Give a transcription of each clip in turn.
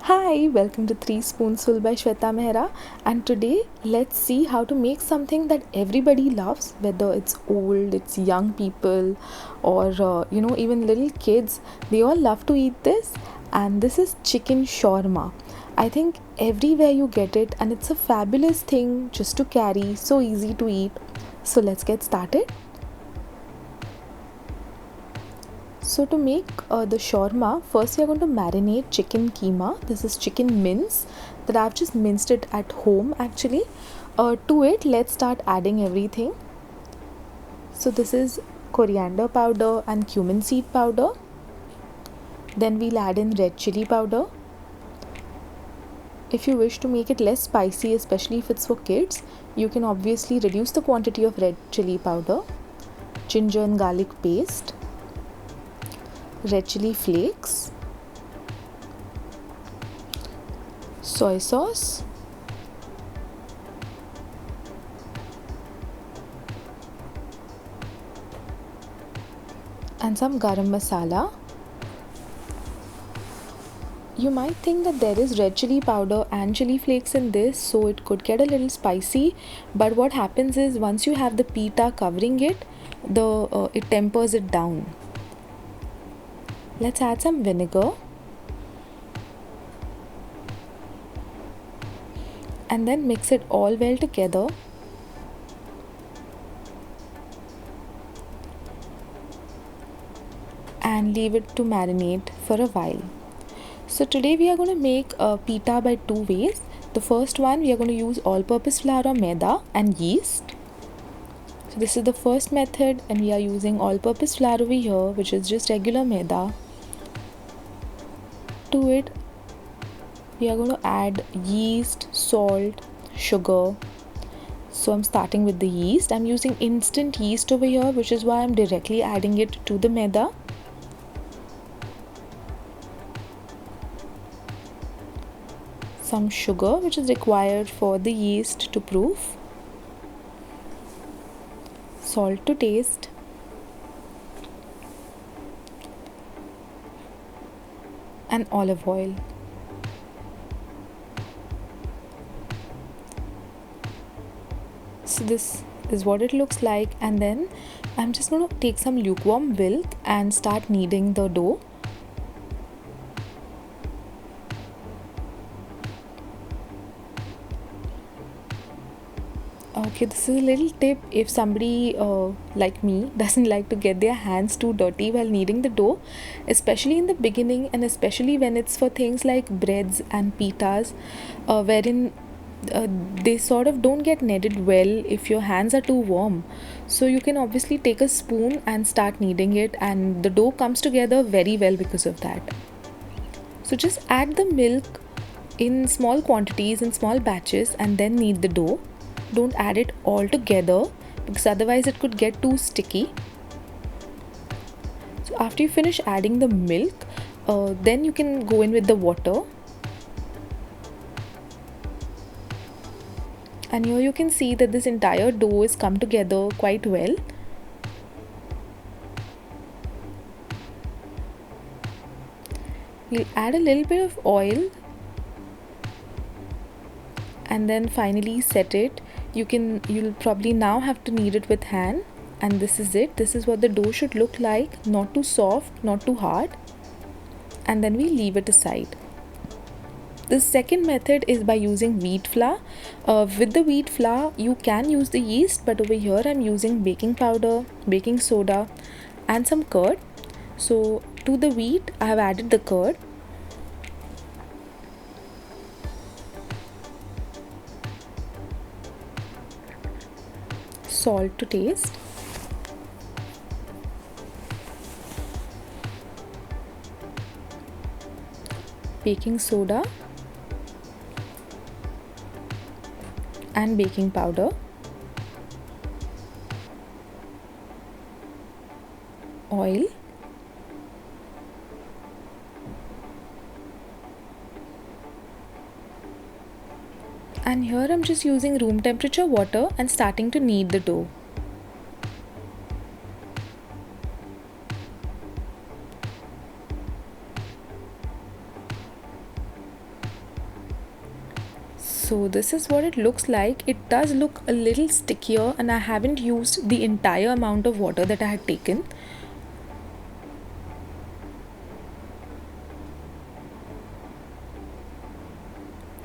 Hi, welcome to 3 Spoonsful by Shweta Mehra, and today let's see how to make something that everybody loves, whether it's old, it's young people, or even little kids. They all love to eat this, and this is chicken shawarma. I think everywhere you get it, and it's a fabulous thing just to carry, so easy to eat. So let's get started. So to make the shawarma, first we are going to marinate chicken keema. This is chicken mince that I've just minced it at home actually. To it, let's start adding everything. So this is coriander powder and cumin seed powder. Then we'll add in red chili powder. If you wish to make it less spicy, especially if it's for kids, you can obviously reduce the quantity of red chili powder. Ginger and garlic paste, red chili flakes, soy sauce, and some garam masala. You might think that there is red chili powder and chili flakes in this, so it could get a little spicy, but what happens is once you have the pita covering it, it tempers it down. Let's add some vinegar and then mix it all well together. And leave it to marinate for a while. So today we are going to make a pita by two ways. The first one, we are going to use all-purpose flour or maida and yeast. So this is the first method, and we are using all-purpose flour over here, which is just regular maida. To it, we are going to add yeast, salt, sugar. So I'm starting with the yeast. I'm using instant yeast over here, which is why I'm directly adding it to the maida. Some sugar, which is required for the yeast to proof. Salt to taste. And olive oil. So this is what it looks like, and then I'm just going to take some lukewarm milk and start kneading the dough. Okay, this is a little tip if somebody like me doesn't like to get their hands too dirty while kneading the dough, especially in the beginning, and especially when it's for things like breads and pitas, wherein they sort of don't get kneaded well if your hands are too warm. So you can obviously take a spoon and start kneading it, and the dough comes together very well because of that. So just add the milk in small quantities, in small batches, and then knead the dough. Don't add it all together because otherwise it could get too sticky. So after you finish adding the milk, then you can go in with the water. And here you can see that this entire dough is come together quite well. We'll add a little bit of oil and then finally set it. You'll probably now have to knead it with hand, and this is it. This is what the dough should look like, not too soft, not too hard. And then we leave it aside. The second method is by using wheat flour. With the wheat flour, you can use the yeast, but over here I'm using baking powder, baking soda, and some curd. So to the wheat, I have added the curd. Salt to taste. Baking soda and baking powder. Oil. And here I'm just using room temperature water and starting to knead the dough. So this is what it looks like. It does look a little stickier, and I haven't used the entire amount of water that I had taken.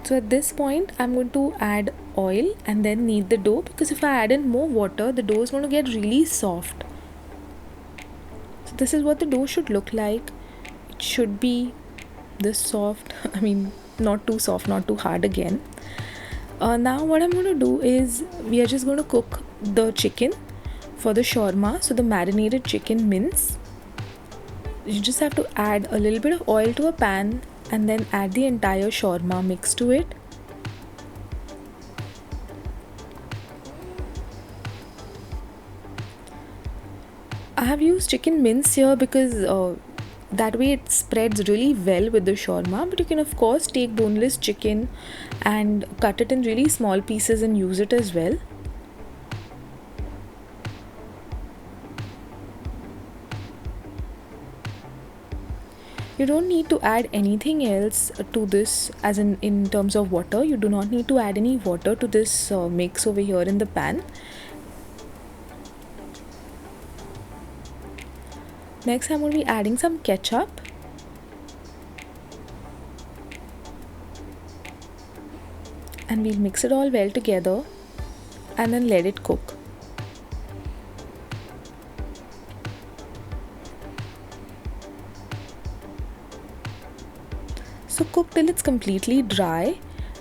So at this point I'm going to add oil and then knead the dough, because if I add in more water, the dough is going to get really soft. So this is what the dough should look like. It should be this soft. I mean, not too soft, not too hard again. Now what I'm going to do is we are just going to cook the chicken for the shawarma. So the marinated chicken mince, you just have to add a little bit of oil to a pan and then add the entire shawarma mix to it. I have used chicken mince here because that way it spreads really well with the shawarma, but you can of course take boneless chicken and cut it in really small pieces and use it as well. You don't need to add anything else to this, as in terms of water. You do not need to add any water to this mix over here in the pan. Next I'm going to be adding some ketchup. And we'll mix it all well together and then let it cook. So cook till it's completely dry,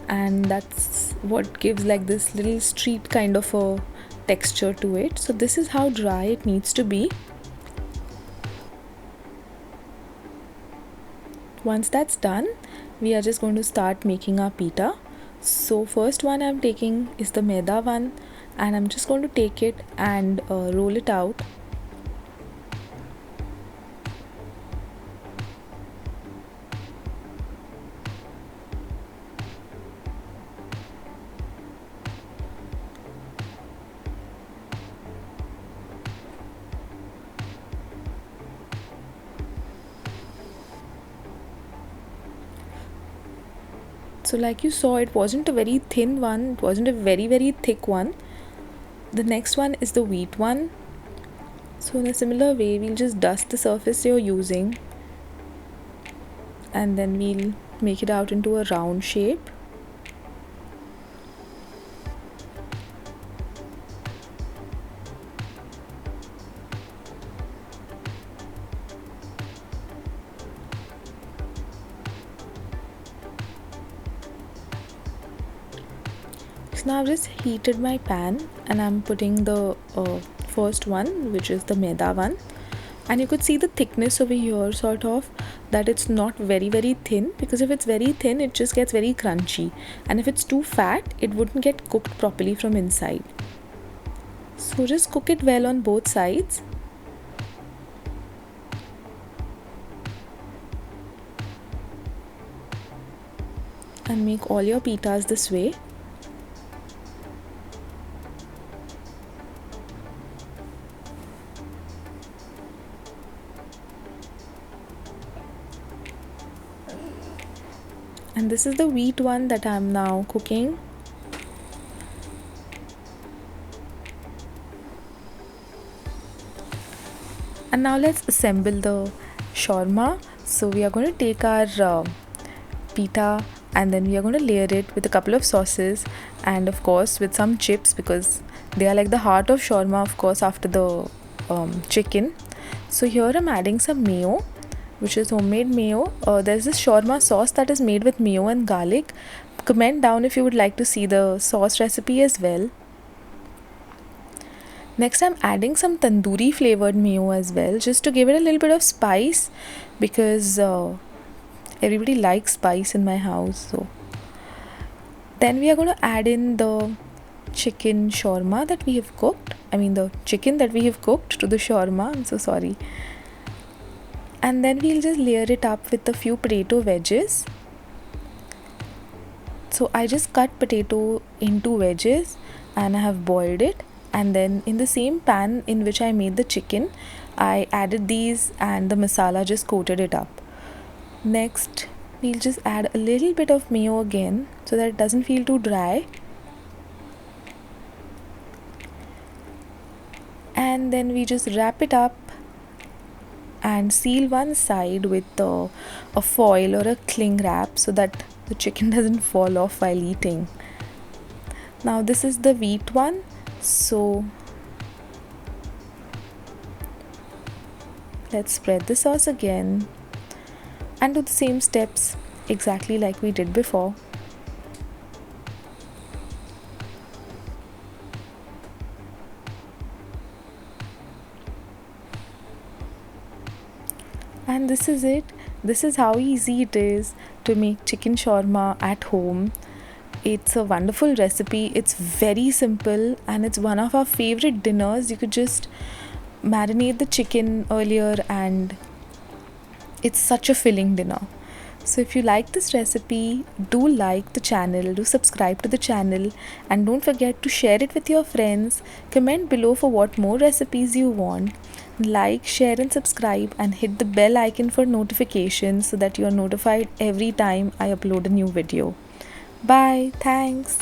and that's what gives like this little street kind of a texture to it. So this is how dry it needs to be. Once that's done, we are just going to start making our pita. So first one I'm taking is the maida one, and I'm just going to take it and roll it out. So like you saw, it wasn't a very thin one, it wasn't a very thick one. The next one is the wheat one. So in a similar way, we'll just dust the surface you're using, and then we'll make it out into a round shape. So now I've just heated my pan and I'm putting the first one, which is the maida one, and you could see the thickness over here, sort of, that it's not very thin, because if it's very thin it just gets very crunchy, and if it's too fat it wouldn't get cooked properly from inside. So just cook it well on both sides. And make all your pitas this way. And this is the wheat one that I'm now cooking. And now let's assemble the shawarma. So we are going to take our pita, and then we are going to layer it with a couple of sauces, and of course with some chips, because they are like the heart of shawarma, of course, after the chicken. So here I'm adding some mayo, which is homemade mayo. There's this shawarma sauce that is made with mayo and garlic. Comment down if you would like to see the sauce recipe as well. Next I'm adding some tandoori flavored mayo as well, just to give it a little bit of spice, because everybody likes spice in my house. So then we are going to add in the chicken shawarma that we have cooked. I mean the chicken that we have cooked to the shawarma. I'm so sorry. And then we'll just layer it up with a few potato wedges. So I just cut potato into wedges and I have boiled it, and then in the same pan in which I made the chicken, I added these and the masala just coated it up. Next we'll just add a little bit of mayo again so that it doesn't feel too dry. And then we just wrap it up and seal one side with a foil or a cling wrap so that the chicken doesn't fall off while eating. Now this is the wheat one, so let's spread the sauce again and do the same steps exactly like we did before. And this is it. This is how easy it is to make chicken shawarma at home. It's a wonderful recipe. It's very simple and it's one of our favorite dinners. You could just marinate the chicken earlier and it's such a filling dinner. So if you like this recipe, do like the channel, do subscribe to the channel, and don't forget to share it with your friends. Comment below for what more recipes you want. Like, share and subscribe, and hit the bell icon for notifications so that you are notified every time I upload a new video. Bye. Thanks.